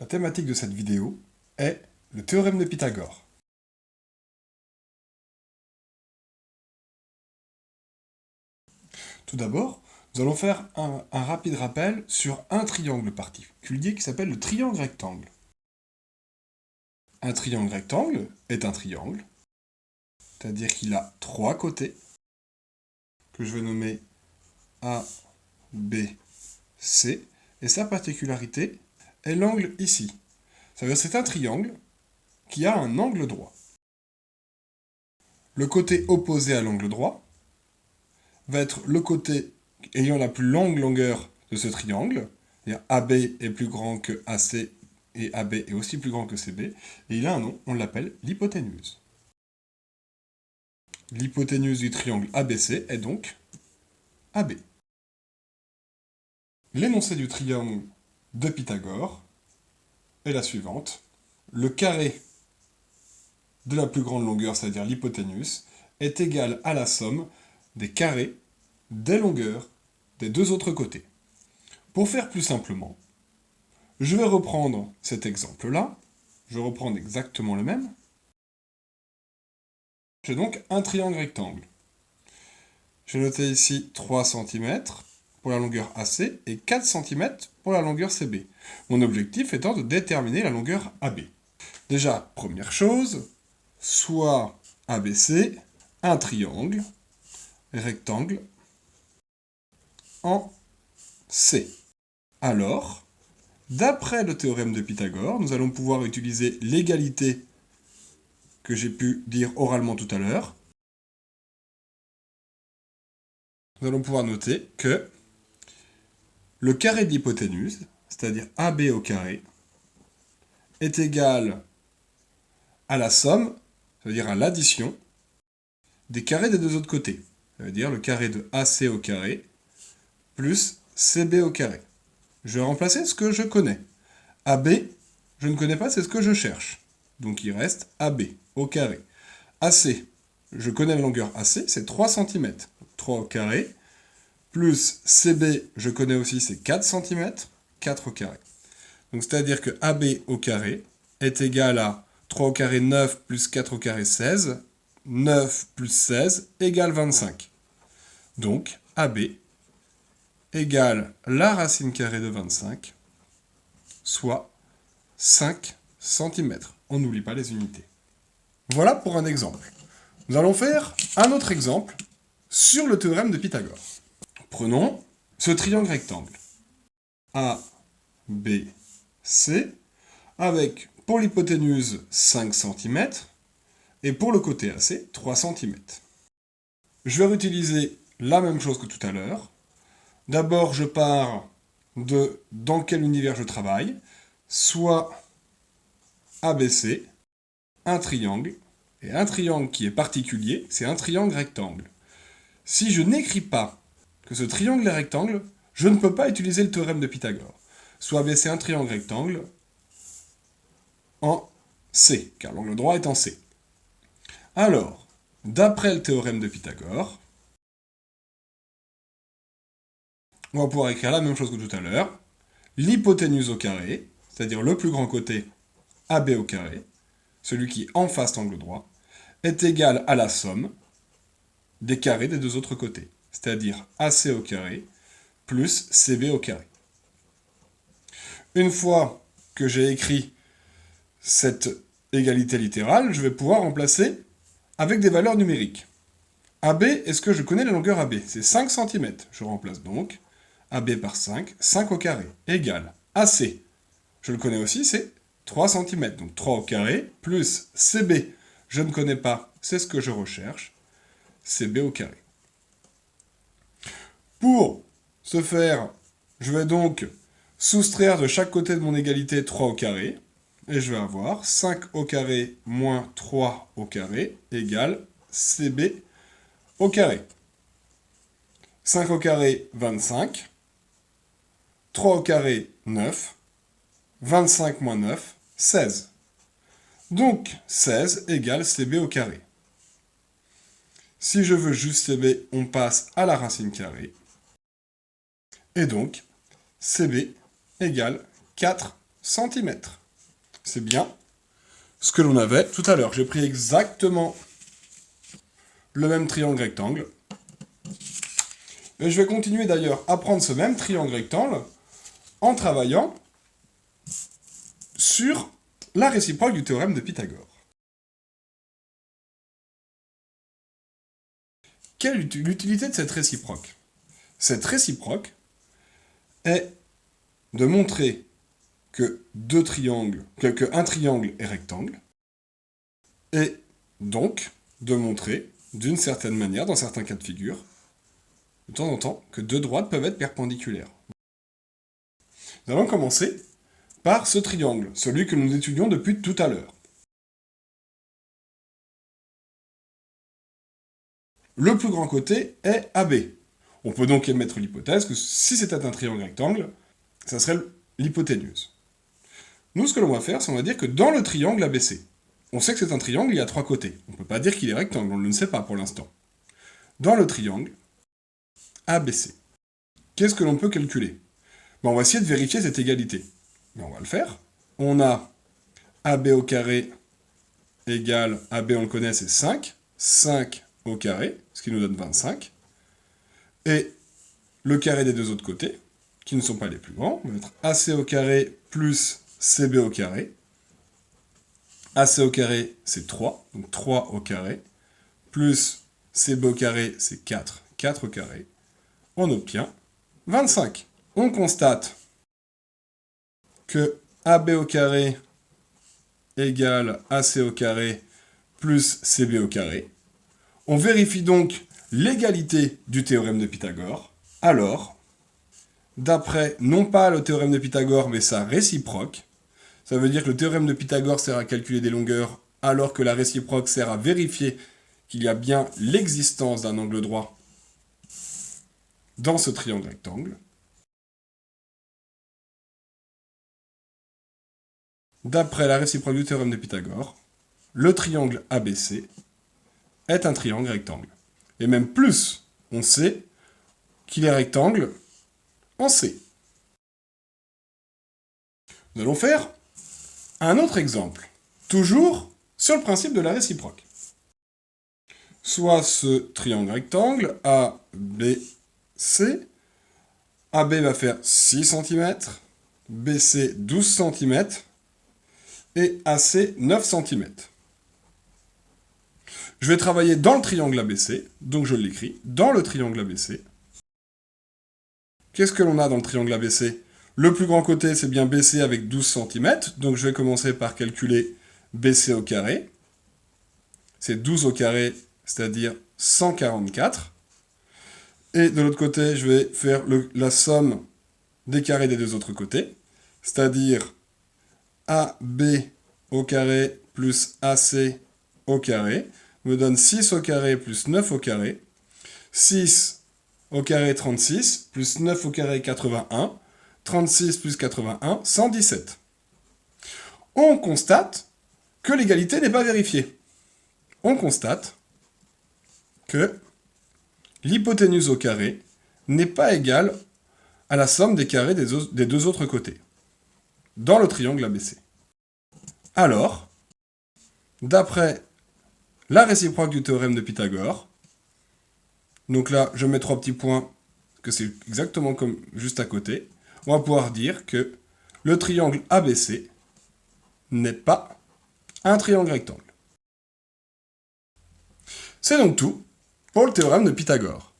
thématique de cette vidéo est le théorème de Pythagore. Tout d'abord, nous allons faire un rapide rappel sur un triangle particulier qui s'appelle le triangle rectangle. Un triangle rectangle est un triangle, c'est-à-dire qu'il a trois côtés, que je vais nommer A, B, C, et sa particularité est l'angle ici. Ça veut dire que c'est un triangle qui a un angle droit. Le côté opposé à l'angle droit va être le côté ayant la plus longue longueur de ce triangle. C'est-à-dire AB est plus grand que AC et AB est aussi plus grand que CB. Et il a un nom, on l'appelle l'hypoténuse. L'hypoténuse du triangle ABC est donc AB. L'énoncé du triangle de Pythagore est la suivante. Le carré de la plus grande longueur, c'est-à-dire l'hypoténuse, est égal à la somme des carrés des longueurs des deux autres côtés. Pour faire plus simplement, je vais reprendre cet exemple-là. Je vais reprendre exactement le même. J'ai donc un triangle rectangle. Je vais noter ici 3 cm pour la longueur AC et 4 cm pour la longueur CB. Mon objectif étant de déterminer la longueur AB. Déjà, première chose, soit ABC, un triangle rectangle en C. Alors, d'après le théorème de Pythagore, nous allons pouvoir utiliser l'égalité que j'ai pu dire oralement tout à l'heure. Nous allons pouvoir noter que le carré de l'hypoténuse, c'est-à-dire AB au carré, est égal à la somme, c'est-à-dire à l'addition, des carrés des deux autres côtés. Ça veut dire le carré de AC au carré plus CB au carré. Je vais remplacer ce que je connais. AB, je ne connais pas, c'est ce que je cherche. Donc il reste AB au carré. AC, je connais la longueur AC, c'est 3 cm. 3 au carré. Plus CB, je connais aussi, c'est 4 cm. 4 au carré. Donc c'est-à-dire que AB au carré est égal à 3 au carré 9 plus 4 au carré 16. 9 plus 16 égale 25. Donc AB égale la racine carrée de 25, soit 5 cm. On n'oublie pas les unités. Voilà pour un exemple. Nous allons faire un autre exemple sur le théorème de Pythagore. Prenons ce triangle rectangle. A, B, C, avec pour l'hypoténuse 5 cm et pour le côté AC 3 cm. Je vais réutiliser la même chose que tout à l'heure. D'abord, je pars de dans quel univers je travaille, soit ABC, un triangle, et un triangle qui est particulier, c'est un triangle rectangle. Si je n'écris pas que ce triangle est rectangle, je ne peux pas utiliser le théorème de Pythagore. Soit ABC un triangle rectangle en C, car l'angle droit est en C. Alors, d'après le théorème de Pythagore, on va pouvoir écrire la même chose que tout à l'heure. L'hypoténuse au carré, c'est-à-dire le plus grand côté AB au carré, celui qui est en face l'angle droit, est égal à la somme des carrés des deux autres côtés, c'est-à-dire AC au carré plus CB au carré. Une fois que j'ai écrit cette égalité littérale, je vais pouvoir remplacer avec des valeurs numériques. AB, est-ce que je connais la longueur AB? C'est 5 cm. Je remplace donc AB par 5, 5 au carré, égale AC. Je le connais aussi, c'est 3 cm. Donc 3 au carré, plus CB, je ne connais pas, c'est ce que je recherche, CB au carré. Pour ce faire, je vais donc soustraire de chaque côté de mon égalité 3 au carré, et je vais avoir 5 au carré moins 3 au carré égale CB au carré. 5 au carré, 25. 3 au carré, 9. 25 moins 9, 16. Donc 16 égale CB au carré. Si je veux juste CB, on passe à la racine carrée. Et donc, CB égale 4 cm. C'est bien ce que l'on avait tout à l'heure. J'ai pris exactement le même triangle rectangle. Et je vais continuer d'ailleurs à prendre ce même triangle rectangle en travaillant sur la réciproque du théorème de Pythagore. Quelle est l'utilité de cette réciproque? Cette réciproque est de montrer que un triangle est rectangle, et donc de montrer, d'une certaine manière, dans certains cas de figure, de temps en temps, que deux droites peuvent être perpendiculaires. Nous allons commencer par ce triangle, celui que nous étudions depuis tout à l'heure. Le plus grand côté est AB. On peut donc émettre l'hypothèse que si c'était un triangle rectangle, ça serait l'hypoténuse. Nous, ce que l'on va faire, c'est on va dire que dans le triangle ABC, on sait que c'est un triangle, il y a trois côtés. On ne peut pas dire qu'il est rectangle, on ne le sait pas pour l'instant. Dans le triangle ABC, qu'est-ce que l'on peut calculer? On va essayer de vérifier cette égalité. On va le faire. On a AB au carré égale AB, on le connaît, c'est 5. 5 au carré, ce qui nous donne 25. Et le carré des deux autres côtés, qui ne sont pas les plus grands, on va mettre AC au carré plus CB au carré. AC au carré, c'est 3, donc 3 au carré, plus CB au carré, c'est 4, 4 au carré. On obtient 25. On constate que AB au carré égale AC au carré plus CB au carré. On vérifie donc l'égalité du théorème de Pythagore. Alors, d'après non pas le théorème de Pythagore, mais sa réciproque, ça veut dire que le théorème de Pythagore sert à calculer des longueurs, alors que la réciproque sert à vérifier qu'il y a bien l'existence d'un angle droit dans ce triangle rectangle. D'après la réciproque du théorème de Pythagore, le triangle ABC est un triangle rectangle. Et même plus, on sait qu'il est rectangle en C. Nous allons faire un autre exemple, toujours sur le principe de la réciproque. Soit ce triangle rectangle ABC, AB va faire 6 cm, BC 12 cm, et AC 9 cm. Je vais travailler dans le triangle ABC, donc je l'écris, dans le triangle ABC. Qu'est-ce que l'on a dans le triangle ABC? Le plus grand côté, c'est bien BC avec 12 cm, donc je vais commencer par calculer BC au carré. C'est 12 au carré, c'est-à-dire 144. Et de l'autre côté, je vais faire la somme des carrés des deux autres côtés, c'est-à-dire AB au carré plus AC au carré me donne 6 au carré plus 9 au carré. 6 au carré 36 plus 9 au carré 81. 36 plus 81, 117. On constate que l'égalité n'est pas vérifiée. On constate que l'hypoténuse au carré n'est pas égale à la somme des carrés des deux autres côtés, dans le triangle ABC. Alors, d'après la réciproque du théorème de Pythagore, donc là, je mets 3 petits points, que c'est exactement comme juste à côté, on va pouvoir dire que le triangle ABC n'est pas un triangle rectangle. C'est donc tout pour le théorème de Pythagore.